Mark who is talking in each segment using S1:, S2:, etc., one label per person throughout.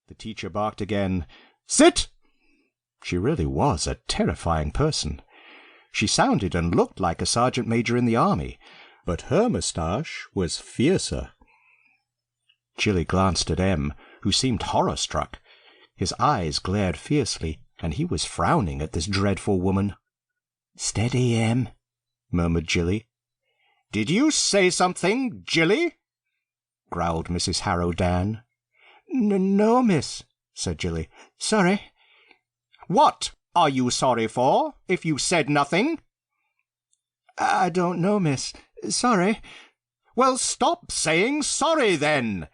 S1: The teacher barked again. "Sit!" She really was a terrifying person. She sounded and looked like a sergeant major in the army, but her moustache was fiercer. Jilly glanced at Em, who seemed horror-struck. His eyes glared fiercely, and he was frowning at this dreadful woman. "Steady, Em," murmured Jilly. "Did you say something, Jilly?" growled Mrs. Harrow-Dan. "No, miss," said Jilly. "Sorry." "What are you sorry for, if you said nothing?" "I don't know, miss. Sorry." "Well, stop saying sorry, then."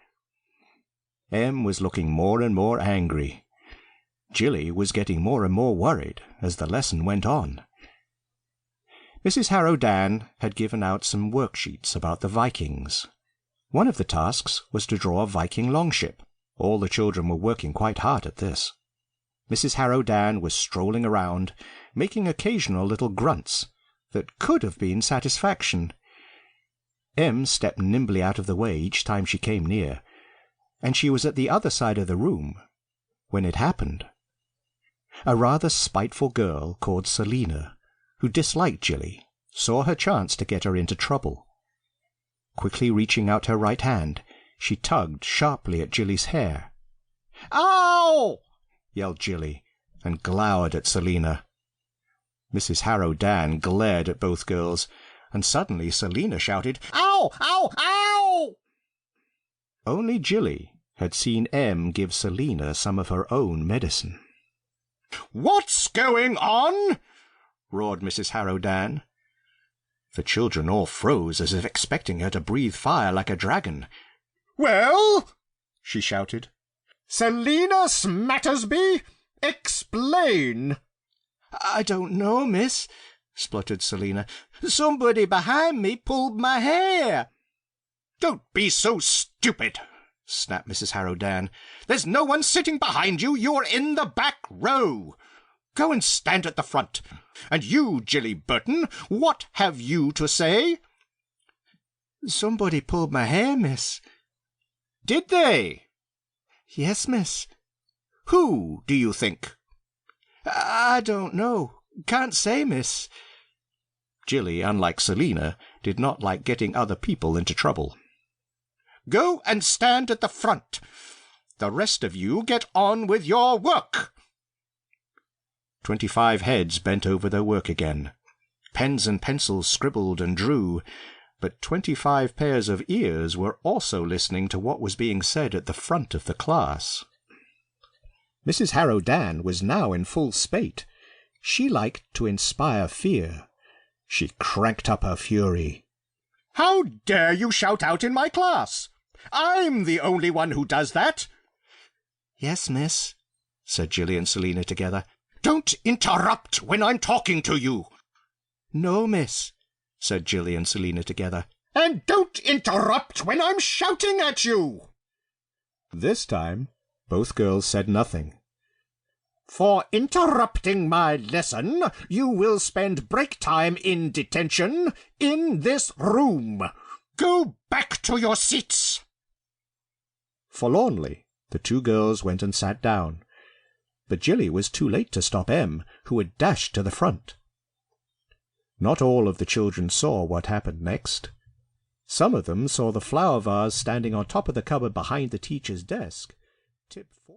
S1: Em was looking more and more angry. Jilly was getting more and more worried as the lesson went on. Mrs. Harrow-Dan had given out some worksheets about the Vikings. One of the tasks was to draw a Viking longship. All the children were working quite hard at this. Mrs. Harrow-Dan was strolling around, making occasional little grunts that could have been satisfaction. Em stepped nimbly out of the way each time she came near, and she was at the other side of the room when it happened. A rather spiteful girl called Selina, who disliked Jilly, saw her chance to get her into trouble. Quickly reaching out her right hand, she tugged sharply at Jilly's hair. "Ow!" yelled Jilly, and glowered at Selina. Mrs. Harrow-Dan glared at both girls, and suddenly Selina shouted, "Ow! Ow! Ow!" Only Jilly had seen Em give Selina some of her own medicine. "What's going on?" roared Mrs. Harrow-Dan. The children all froze as if expecting her to breathe fire like a dragon. "Well," she shouted. "Selina Smattersby, explain." "I don't know, miss," spluttered Selina. "Somebody behind me pulled my hair." "Don't be so stupid," snapped Mrs. Harrow-Dan. "There's no one sitting behind you. You're in the back row. Go and stand at the front. And you, Jilly Burton, what have you to say?" "Somebody pulled my hair, miss." "Did they?" "Yes, miss." "Who, do you think?" "I don't know. Can't say, miss." Jilly, unlike Selina, did not like getting other people into trouble. "Go and stand at the front. The rest of you get on with your work." 25 heads bent over their work again. Pens and pencils scribbled and drew, but 25 pairs of ears were also listening to what was being said at the front of the class. Mrs. Harrow-Dan was now in full spate. She liked to inspire fear. She cranked up her fury. "How dare you shout out in my class? I'm the only one who does that." "Yes, miss," said Jilly and Selina together. "Don't interrupt when I'm talking to you." "No, miss," said Jilly and Selina together. "And don't interrupt when I'm shouting at you." This time, both girls said nothing. "For interrupting my lesson, you will spend break time in detention in this room. Go back to your seats." Forlornly, the two girls went and sat down. But Jilly was too late to stop Em, who had dashed to the front. Not all of the children saw what happened next. Some of them saw the flower vase standing on top of the cupboard behind the teacher's desk tip forward.